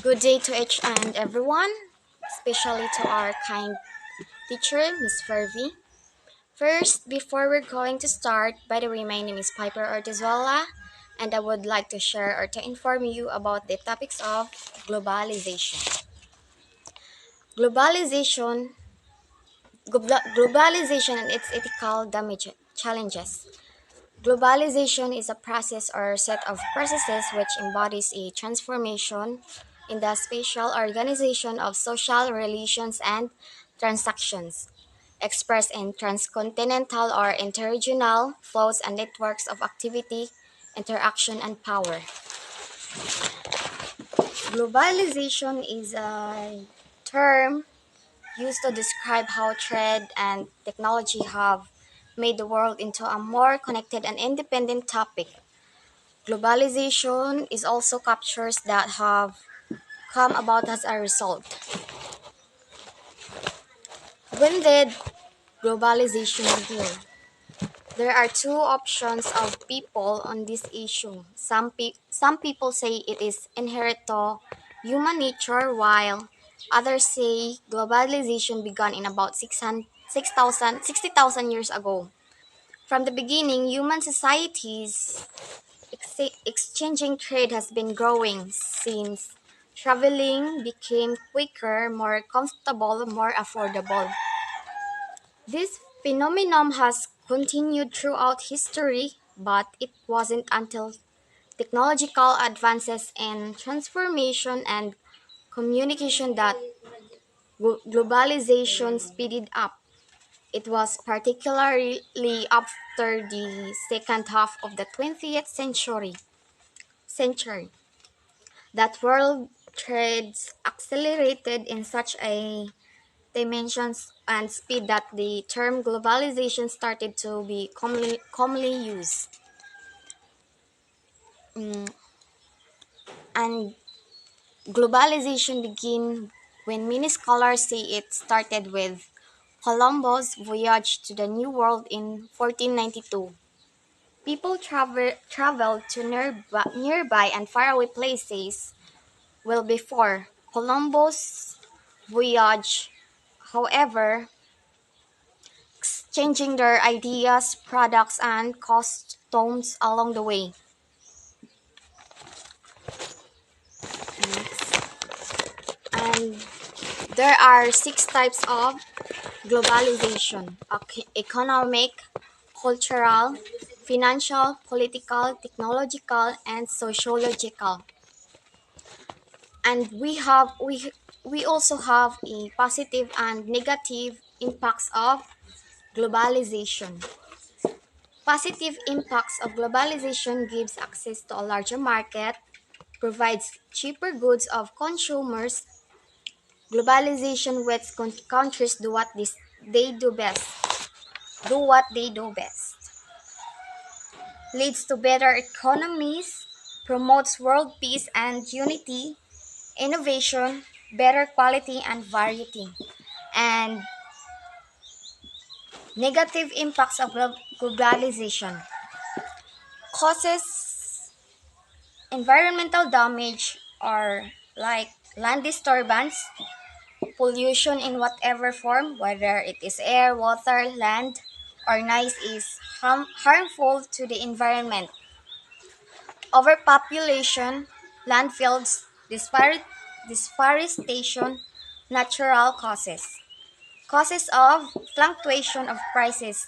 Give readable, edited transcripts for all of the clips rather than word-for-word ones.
Good day to each and everyone, especially to our kind teacher, Miss Fervy. First, before we're going to start, by the way, my name is Piper Urtezuella, and I would like to share or to inform you about the topics of globalization. Globalization, globalization and its ethical damage challenges. Globalization is a process or set of processes which embodies a transformation in the spatial organization of social relations and transactions, expressed in transcontinental or interregional flows and networks of activity, interaction, and power. Globalization is a term used to describe how trade and technology have made the world into a more connected and independent topic. Globalization is also captures that have come about as a result. When did globalization begin? There are two options of people on this issue. Some people say it is inherent to human nature, while others say globalization began in about 60,000 years ago. From the beginning, human societies exchanging trade has been growing since traveling became quicker, more comfortable, more affordable. This phenomenon has continued throughout history, but it wasn't until technological advances in transformation and communication that globalization speeded up. It was particularly after the second half of the 20th century that world trades accelerated in such a dimensions and speed that the term globalization started to be commonly used. And globalization began when many scholars say it started with Columbus' voyage to the New World in 1492. People traveled to nearby and faraway places well before Columbus' voyage, however, exchanging their ideas, products, and customs along the way. And there are six types of globalization: economic, cultural, financial, political, technological, and sociological. And we also have a positive and negative impacts of globalization. Positive impacts of globalization gives access to a larger market, provides cheaper goods of consumers. Globalization lets countries do they do best, do what they do best, leads to better economies, promotes world peace and unity, innovation, better quality and variety, and negative impacts of globalization causes environmental damage or like land disturbance, pollution in whatever form, whether it is air, water, land, or noise, is harmful to the environment. Overpopulation, landfills, deforestation, natural causes. Causes of fluctuation of prices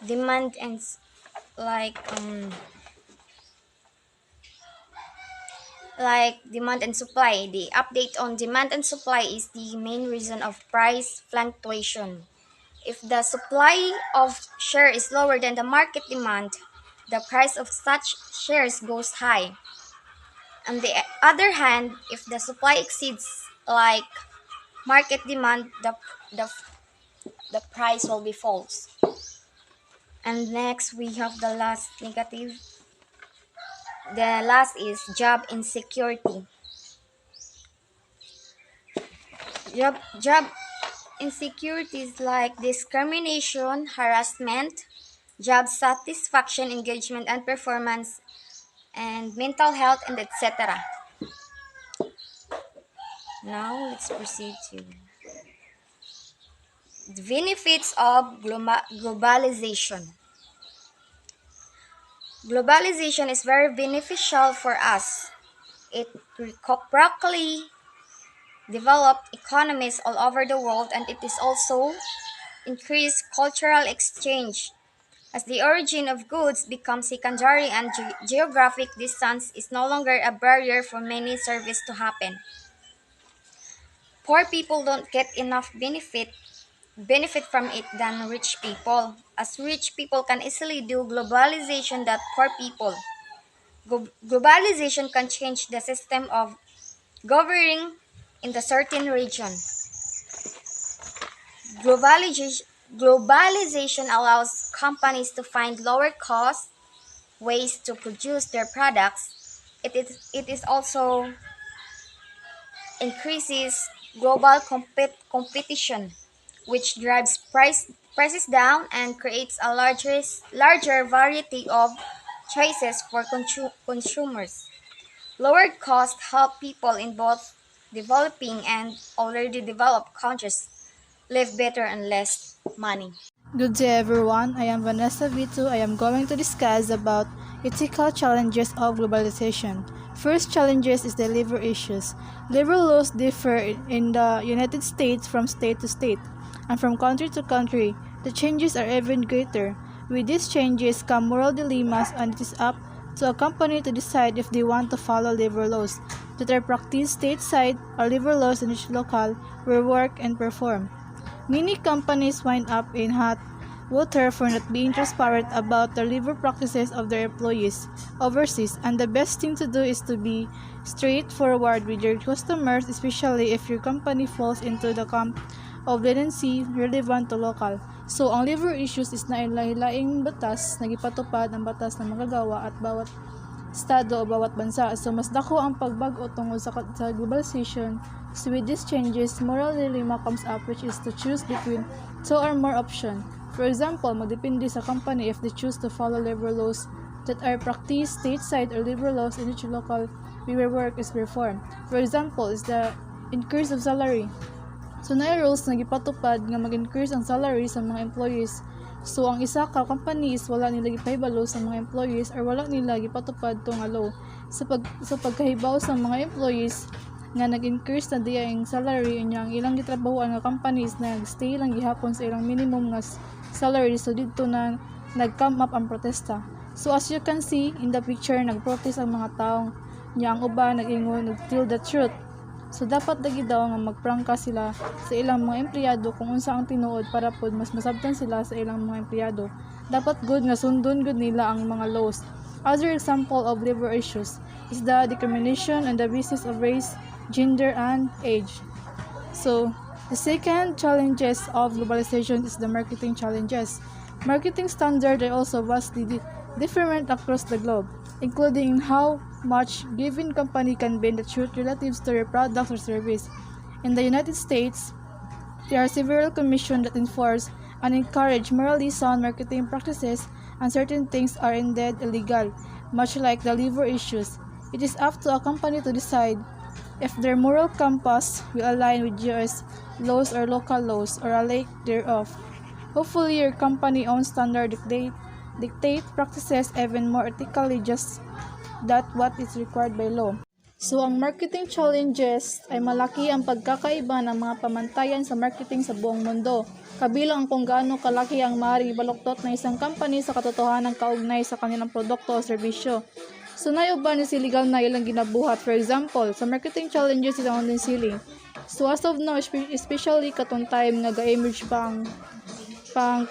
demand and s- like demand and supply. The update on demand and supply is the main reason of price fluctuation. If the supply of share is lower than the market demand, the price of such shares goes high. On the other hand, if the supply exceeds like market demand, the, the price will be false. And next we have the last negative. The last is job insecurity. Job insecurities like discrimination, harassment, job satisfaction, engagement, and performance and mental health, and etc. Now, let's proceed to the benefits of globalization. Globalization is very beneficial for us. It reciprocally developed economies all over the world, and it is also increased cultural exchange. As the origin of goods becomes secondary and geographic distance is no longer a barrier for many services to happen. Poor people don't get enough benefit from it than rich people, as rich people can easily do globalization that poor people. Globalization can change the system of governing in the certain region. Globalization, globalization allows companies to find lower cost ways to produce their products. It is also increases global competition, which drives prices down and creates a larger variety of choices for consumers. Lowered costs help people in both developing and already developed countries live better and less money. Good day everyone, I am Vanessa Vito. I am going to discuss about ethical challenges of globalization. First challenges is the labor issues. Labor laws differ in the United States from state to state and from country to country. The changes are even greater. With these changes come moral dilemmas, and it is up to a company to decide if they want to follow labor laws that are practiced stateside or labor laws in each locale where work and perform. Many companies wind up in hot water for not being transparent about the labor practices of their employees overseas, and the best thing to do is to be straightforward with your customers, especially if your company falls into the camp of leniency relevant to local. So, ang labor issues is na ilahilaing batas na gipatupad ang batas na magagawa at bawat estado o bawat bansa. So, mas dako ang pagbago tungod sa globalization. So, with these changes, moral dilemma comes up, which is to choose between two or more options. For example, magdepende sa company if they choose to follow labor laws that are practiced stateside or labor laws in each local where work is performed. For example, is the increase of salary. So, na rules na gipatupad nga mag-increase ang salary sa mga employees. So, ang isa ka company is wala nila gipahibalo sa mga employees or wala nila gipatupad to nga law. So, pagkahibaw sa mga employees nga nag-increase na diya ang salary niya, ang ilang gitrabahoan nga companies nag-stay lang gihapon sa ilang minimum nga salary. So, dito na nag-come up ang protesta. So, as you can see in the picture, nag-protest ang mga taong niya, ang uban nag-ingon, nag-tell the truth. So, dapat lagi daw nga magprangka sila sa ilang mga empleyado kung unsa ang tinuod para pod mas masabtan sila sa ilang mga empleyado. Dapat good nga sundon good nila ang mga laws. Other example of labor issues is the discrimination on the basis of race, gender, and age. So, the second challenges of globalization is the marketing challenges. Marketing standards are also vastly different across the globe, including how much given company can bend the truth relative to their products or service. In the United States, there are several commissions that enforce and encourage morally sound marketing practices, and certain things are indeed illegal, much like the labor issues. It is up to a company to decide if their moral compass will align with US laws or local laws or a lack thereof. Hopefully, your company-owned standard dictate practices even more ethically, just that what is required by law. So, ang marketing challenges ay malaki ang pagkakaiba ng mga pamantayan sa marketing sa buong mundo. Kabilang kung gaano kalaki ang maaaring ibaluktot ng isang company sa katotohanan kaugnay sa kanilang produkto o serbisyo. So, naiuban is illegal na ilang ginabuhat. For example, sa marketing challenges is ang online selling. So, as of now, especially katong time nga ga-emerge pang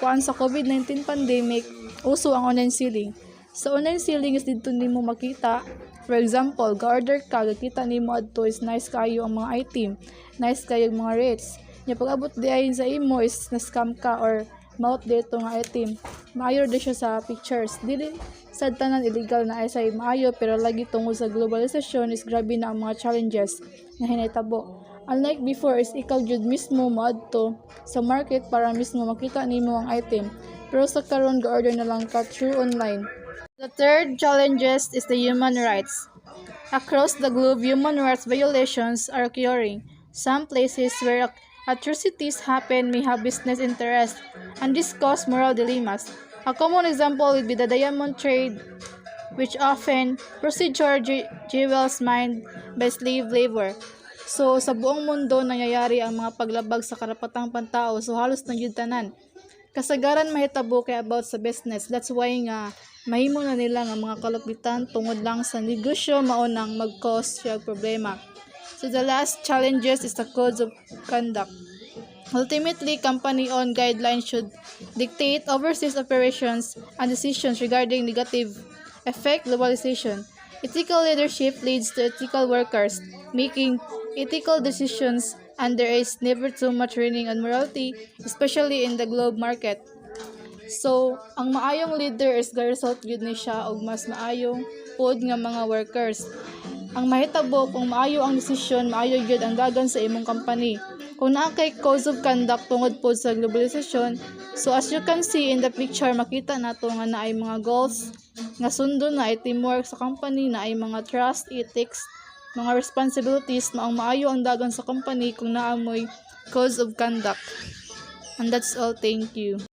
kuan sa COVID-19 pandemic, uso ang online selling. Sa online selling is dito nimo makita, for example, ga-order ka, gakita nimo adto is nice kayo ang mga item, nice kayo ang mga rates. Nya pag-abot di ay sa imo is na-scam ka or mouth dito nga item. Maayo di siya sa pictures. Dili sad tanan illegal na ay say maayo, pero lagi tungod sa globalization is grabe na ang mga challenges na hinahitabo. Unlike before is ikaw jud mismo moadto sa market para mismo makita nimo ang item. Pero sa karon ga-order na lang ka through online. The third challenge is the human rights. Across the globe, human rights violations are occurring. Some places where atrocities happen may have business interests, and this causes moral dilemmas. A common example would be the diamond trade, which often procedure jewels mined by slave labor. So, sa buong mundo, nangyayari ang mga paglabag sa karapatang pantao, so halos nagyud tanan. Kasagaran mahitabo kay about sa business. That's why nga mahimo na nila nga mga kalupitan tungod lang sa negosyo maunang mag-cause siya og problema. So the last challenges is the codes of conduct. Ultimately, company-owned guidelines should dictate overseas operations and decisions regarding negative effect globalization. Ethical leadership leads to ethical workers, making ethical decisions, and there is never too much training on morality, especially in the globe market. So, ang maayong leader is ga-result yun ni siya og mas maayong pod nga mga workers. Ang mahitabo kung maayo ang desisyon, maayo gyud ang dagan sa imong company. Kung naa kay codes of conduct tungod pod sa globalization, so as you can see in the picture, makita nato nga naay mga goals nga sundo na ay teamwork sa company, na ay mga trust, ethics, mga responsibilities, maong maayo ang dagan sa company kung naamoy codes of conduct. And that's all. Thank you.